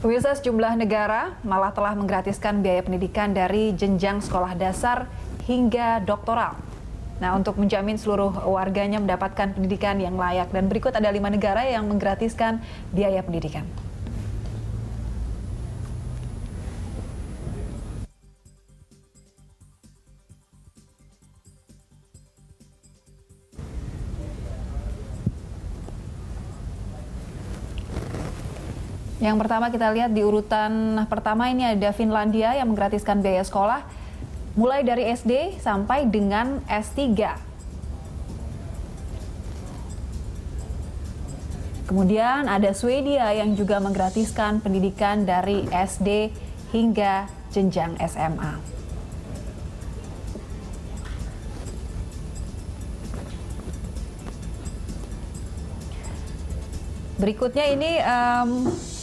Pemirsa, sejumlah negara malah telah menggratiskan biaya pendidikan dari jenjang sekolah dasar hingga doktoral. Nah, untuk menjamin seluruh warganya mendapatkan pendidikan yang layak. Dan berikut ada 5 negara yang menggratiskan biaya pendidikan. Yang pertama kita lihat di urutan pertama ini ada Finlandia yang menggratiskan biaya sekolah mulai dari SD sampai dengan S3. Kemudian ada Swedia yang juga menggratiskan pendidikan dari SD hingga jenjang SMA. Berikutnya ini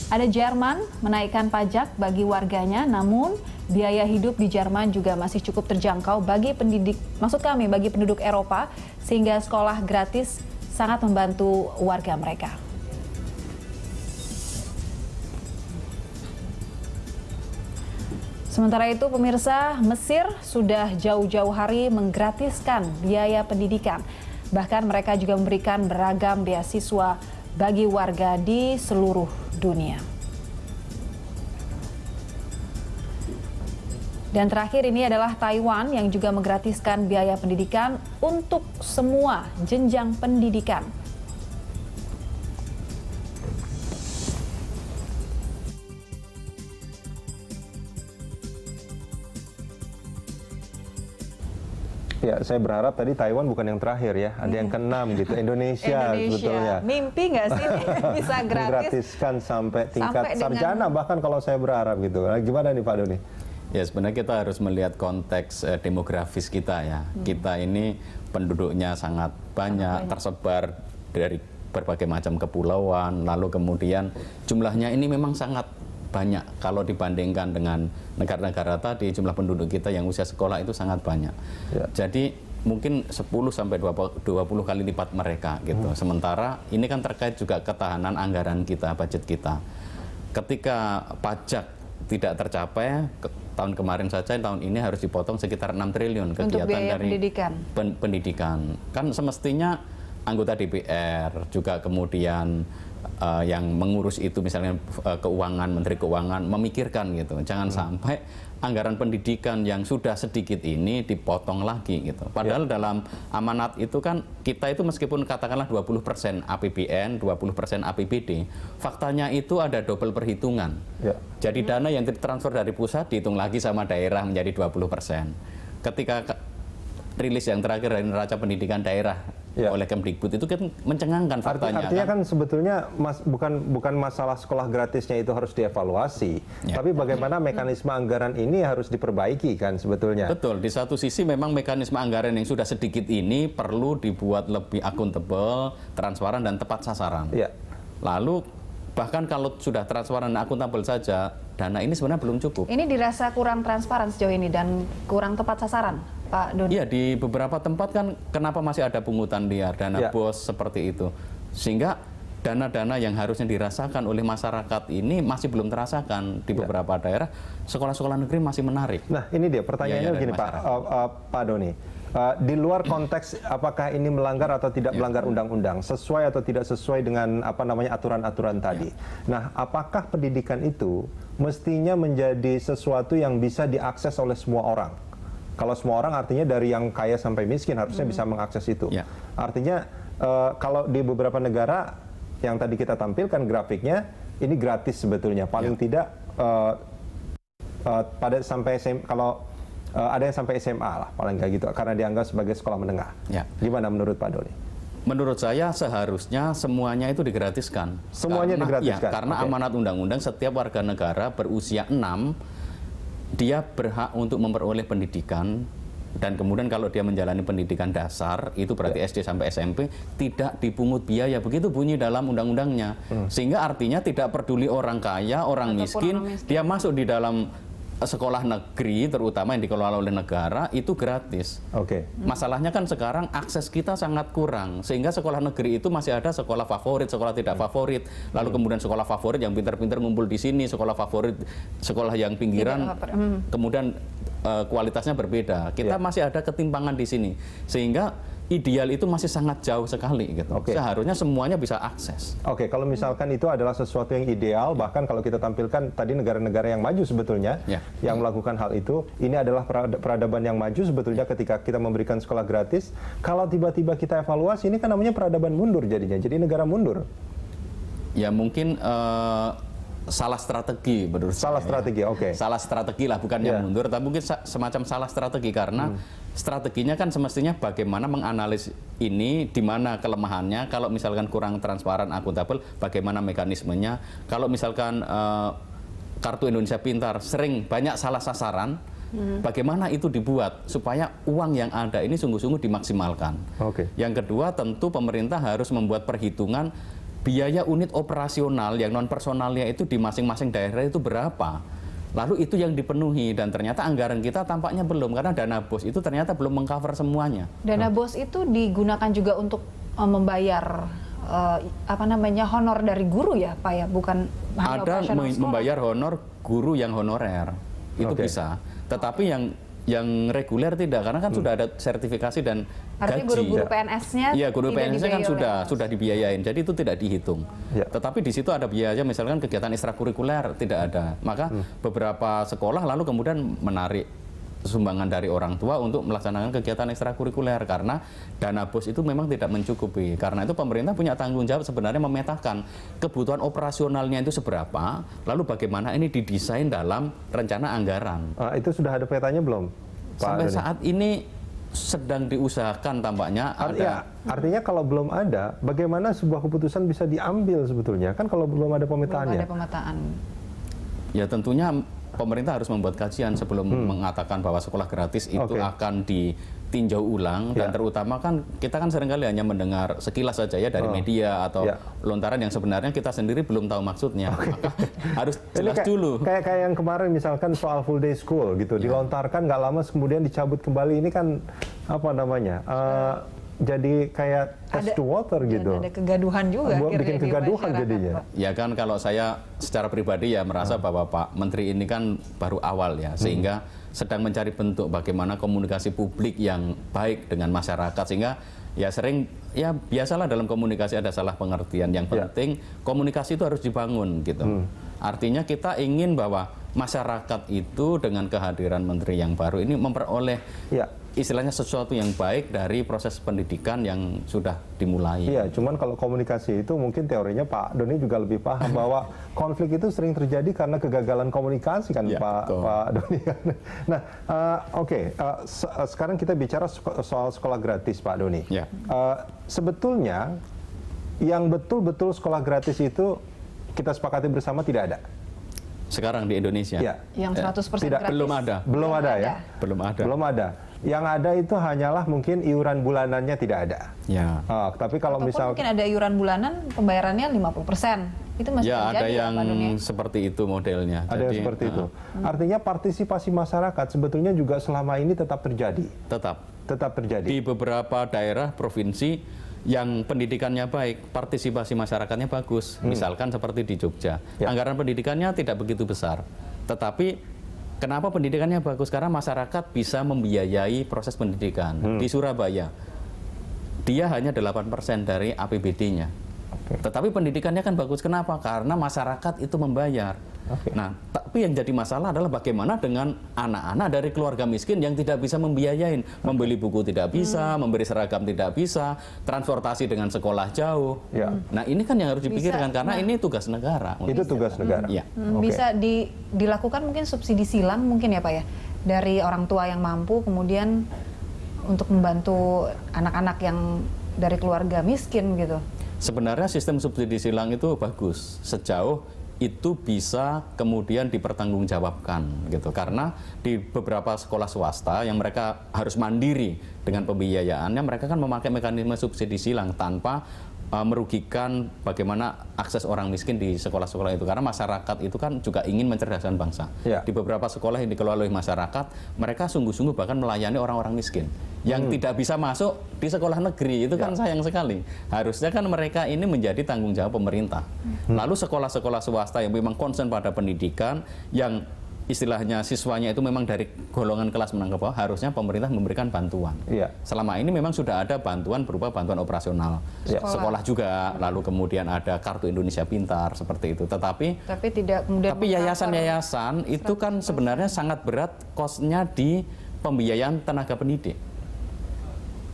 ada Jerman menaikkan pajak bagi warganya, namun biaya hidup di Jerman juga masih cukup terjangkau bagi bagi penduduk Eropa, sehingga sekolah gratis sangat membantu warga mereka. Sementara itu, pemirsa, Mesir sudah jauh-jauh hari menggratiskan biaya pendidikan. Bahkan mereka juga memberikan beragam beasiswa bagi warga di seluruh dunia. Dan terakhir ini adalah Taiwan yang juga menggratiskan biaya pendidikan untuk semua jenjang pendidikan. Ya, saya berharap tadi Taiwan bukan yang terakhir ya, ada yang ke-6 gitu, Indonesia sebetulnya. Mimpi nggak sih bisa gratis? Menggratiskan sampai tingkat sarjana bahkan kalau saya berharap gitu. Nah, gimana nih Pak Doni? Ya, sebenarnya kita harus melihat konteks demografis kita ya. Kita ini penduduknya sangat banyak, tersebar dari berbagai macam kepulauan, lalu kemudian jumlahnya ini memang sangat banyak kalau dibandingkan dengan negara-negara tadi. Jumlah penduduk kita yang usia sekolah itu sangat banyak. Ya. Jadi mungkin 10 sampai 20 kali lipat mereka gitu. Sementara ini kan terkait juga ketahanan anggaran kita, budget kita. Ketika pajak tidak tercapai, tahun kemarin saja, tahun ini harus dipotong sekitar 6 triliun kegiatan dari pendidikan. Kan semestinya anggota DPR juga kemudian yang mengurus itu, misalnya keuangan, Menteri Keuangan, memikirkan gitu. Jangan sampai anggaran pendidikan yang sudah sedikit ini dipotong lagi gitu. Padahal dalam amanat itu kan kita itu meskipun katakanlah 20% APBN, 20% APBD, faktanya itu ada double perhitungan. Jadi dana yang ditransfer dari pusat dihitung lagi sama daerah menjadi 20%. Ketika rilis yang terakhir dari neraca pendidikan daerah oleh Kemdikbud itu kan mencengangkan faktanya. Artinya kan sebetulnya bukan masalah sekolah gratisnya itu harus dievaluasi, tapi bagaimana mekanisme anggaran ini harus diperbaiki kan sebetulnya. Betul, di satu sisi memang mekanisme anggaran yang sudah sedikit ini perlu dibuat lebih akuntabel, transparan dan tepat sasaran. Lalu bahkan kalau sudah transparan dan akuntabel saja, dana ini sebenarnya belum cukup. Ini dirasa kurang transparan sejauh ini dan kurang tepat sasaran, Pak Doni? Iya, di beberapa tempat kan kenapa masih ada pungutan liar, dana bos seperti itu. Sehingga dana-dana yang harusnya dirasakan oleh masyarakat ini masih belum terasakan di beberapa daerah. Sekolah-sekolah negeri masih menarik. Nah, ini dia pertanyaannya begini Pak Doni. Di luar konteks apakah ini melanggar atau tidak melanggar undang-undang, sesuai atau tidak sesuai dengan aturan-aturan tadi. Nah, apakah pendidikan itu mestinya menjadi sesuatu yang bisa diakses oleh semua orang? Kalau semua orang artinya dari yang kaya sampai miskin harusnya bisa mengakses itu. Artinya kalau di beberapa negara yang tadi kita tampilkan grafiknya, ini gratis sebetulnya. Paling tidak pada sampai kalau ada yang sampai SMA lah, paling nggak gitu, karena dianggap sebagai sekolah menengah. Gimana menurut Pak Doni? Menurut saya seharusnya semuanya itu digratiskan. Semuanya digratiskan? Karena amanat undang-undang setiap warga negara berusia 6, dia berhak untuk memperoleh pendidikan. Dan kemudian kalau dia menjalani pendidikan dasar, itu berarti SD sampai SMP, tidak dipungut biaya. Begitu bunyi dalam undang-undangnya. Sehingga artinya tidak peduli orang kaya, orang miskin, dia masuk di dalam sekolah negeri terutama yang dikelola oleh negara itu gratis. Oke. Masalahnya kan sekarang akses kita sangat kurang sehingga sekolah negeri itu masih ada sekolah favorit, sekolah tidak favorit. Lalu kemudian sekolah favorit yang pintar-pintar ngumpul di sini, sekolah favorit sekolah yang pinggiran kemudian kualitasnya berbeda. Kita masih ada ketimpangan di sini. Sehingga ideal itu masih sangat jauh sekali gitu. Seharusnya semuanya bisa akses. Oke, kalau misalkan itu adalah sesuatu yang ideal, bahkan kalau kita tampilkan tadi negara-negara yang maju sebetulnya yang melakukan hal itu, ini adalah peradaban yang maju sebetulnya ketika kita memberikan sekolah gratis. Kalau tiba-tiba kita evaluasi, ini kan namanya peradaban mundur jadinya, jadi negara mundur. Ya mungkin salah strategi menurut salah saya. Strategi, oke. Salah strategi lah, bukan yang mundur, tapi mungkin semacam salah strategi karena strateginya kan semestinya bagaimana menganalisis ini, di mana kelemahannya, kalau misalkan kurang transparan, akuntabel, bagaimana mekanismenya, kalau misalkan Kartu Indonesia Pintar sering banyak salah sasaran, bagaimana itu dibuat supaya uang yang ada ini sungguh-sungguh dimaksimalkan. Yang kedua tentu pemerintah harus membuat perhitungan biaya unit operasional yang non personalnya itu di masing-masing daerah itu berapa. Lalu itu yang dipenuhi dan ternyata anggaran kita tampaknya belum karena dana BOS itu ternyata belum mengcover semuanya. Dana BOS itu digunakan juga untuk membayar honor dari guru ya Pak ya, bukan hanya ada operasional sekolah. Membayar honor guru yang honorer itu bisa, tetapi yang reguler tidak karena kan sudah ada sertifikasi dan artinya gaji. Guru-guru PNS-nya iya, guru PNS-nya kan dibiayai sudah dibiayain, jadi itu tidak dihitung. Tetapi di situ ada biaya, misalkan kegiatan ekstrakurikuler tidak ada, maka beberapa sekolah lalu kemudian menarik sumbangan dari orang tua untuk melaksanakan kegiatan ekstrakurikuler karena dana BOS itu memang tidak mencukupi. Karena itu pemerintah punya tanggung jawab sebenarnya memetakan kebutuhan operasionalnya itu seberapa, lalu bagaimana ini didesain dalam rencana anggaran. Itu sudah ada petanya belum, Pak Sampai Doni? saat ini sedang diusahakan tampaknya. Artinya kalau belum ada, bagaimana sebuah keputusan bisa diambil sebetulnya? Kan kalau belum ada pemetaannya. Belum ada pemetaan. Ya tentunya pemerintah harus membuat kajian sebelum mengatakan bahwa sekolah gratis itu akan ditinjau ulang dan terutama kan kita kan seringkali hanya mendengar sekilas saja ya dari media atau lontaran yang sebenarnya kita sendiri belum tahu maksudnya. Maka harus jelas dulu. Kayak yang kemarin misalkan soal full day school gitu, dilontarkan nggak lama kemudian dicabut kembali, ini kan apa namanya? Jadi kayak test to water gitu. Ada kegaduhan juga. Bikin kegaduhan jadinya. Ya kan kalau saya secara pribadi ya merasa bahwa Pak Menteri ini kan baru awal ya, sehingga sedang mencari bentuk bagaimana komunikasi publik yang baik dengan masyarakat, sehingga ya sering ya biasalah dalam komunikasi ada salah pengertian. Yang penting komunikasi itu harus dibangun gitu. Artinya kita ingin bahwa masyarakat itu dengan kehadiran menteri yang baru ini memperoleh istilahnya sesuatu yang baik dari proses pendidikan yang sudah dimulai. Iya, cuman kalau komunikasi itu mungkin teorinya Pak Doni juga lebih paham bahwa konflik itu sering terjadi karena kegagalan komunikasi kan Pak Doni. Nah, sekarang kita bicara soal sekolah gratis Pak Doni. Sebetulnya yang betul-betul sekolah gratis itu kita sepakati bersama tidak ada. Sekarang di Indonesia. Yang 100% gratis. Belum ada. Belum ada ya? Belum ada. Yang ada itu hanyalah mungkin iuran bulanannya tidak ada. Tapi kalau misalnya mungkin ada iuran bulanan pembayarannya 50%. Itu masih terjadi ada yang seperti itu modelnya. Ada yang seperti itu. Artinya partisipasi masyarakat sebetulnya juga selama ini tetap terjadi. Tetap terjadi. Di beberapa daerah provinsi yang pendidikannya baik, partisipasi masyarakatnya bagus. Misalkan seperti di Jogja. Anggaran pendidikannya tidak begitu besar. Tetapi kenapa pendidikannya bagus? Karena masyarakat bisa membiayai proses pendidikan. Di Surabaya, dia hanya 8% dari APBD-nya. Tetapi pendidikannya kan bagus. Kenapa? Karena masyarakat itu membayar. Nah, tapi yang jadi masalah adalah bagaimana dengan anak-anak dari keluarga miskin yang tidak bisa membiayain. Membeli buku tidak bisa, memberi seragam tidak bisa, transportasi dengan sekolah jauh. Nah, ini kan yang harus dipikirkan karena ini tugas negara. Itu tugas negara. Bisa dilakukan mungkin subsidi silang mungkin ya Pak ya, dari orang tua yang mampu kemudian untuk membantu anak-anak yang dari keluarga miskin gitu. Sebenarnya sistem subsidi silang itu bagus sejauh itu bisa kemudian dipertanggungjawabkan gitu, karena di beberapa sekolah swasta yang mereka harus mandiri dengan pembiayaannya, mereka kan memakai mekanisme subsidi silang tanpa merugikan bagaimana akses orang miskin di sekolah-sekolah itu, karena masyarakat itu kan juga ingin mencerdaskan bangsa. Di beberapa sekolah yang dikelola oleh masyarakat, mereka sungguh-sungguh bahkan melayani orang-orang miskin yang tidak bisa masuk di sekolah negeri. Itu kan sayang sekali. Harusnya kan mereka ini menjadi tanggung jawab pemerintah. Lalu sekolah-sekolah swasta yang memang concern pada pendidikan, yang istilahnya siswanya itu memang dari golongan kelas menengah ke bawah, harusnya pemerintah memberikan bantuan. Selama ini memang sudah ada bantuan berupa bantuan operasional sekolah juga, lalu kemudian ada Kartu Indonesia Pintar seperti itu. Tetapi tidak kemudian yayasan-yayasan itu kan sebenarnya sangat berat kosnya di pembiayaan tenaga pendidik.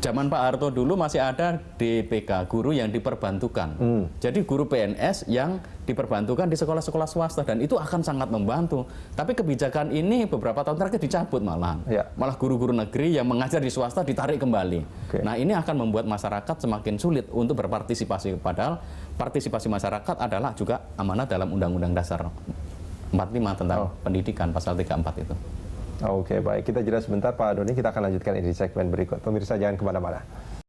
Zaman Pak Harto dulu masih ada DPK, guru yang diperbantukan. Jadi guru PNS yang diperbantukan di sekolah-sekolah swasta, dan itu akan sangat membantu. Tapi kebijakan ini beberapa tahun terakhir dicabut malahan. Malah guru-guru negeri yang mengajar di swasta ditarik kembali. Nah, ini akan membuat masyarakat semakin sulit untuk berpartisipasi. Padahal partisipasi masyarakat adalah juga amanat dalam Undang-Undang Dasar 45 tentang pendidikan, pasal 34 itu. Oke, baik. Kita jeda sebentar Pak Doni, kita akan lanjutkan ini di segmen berikut. Pemirsa jangan kemana-mana.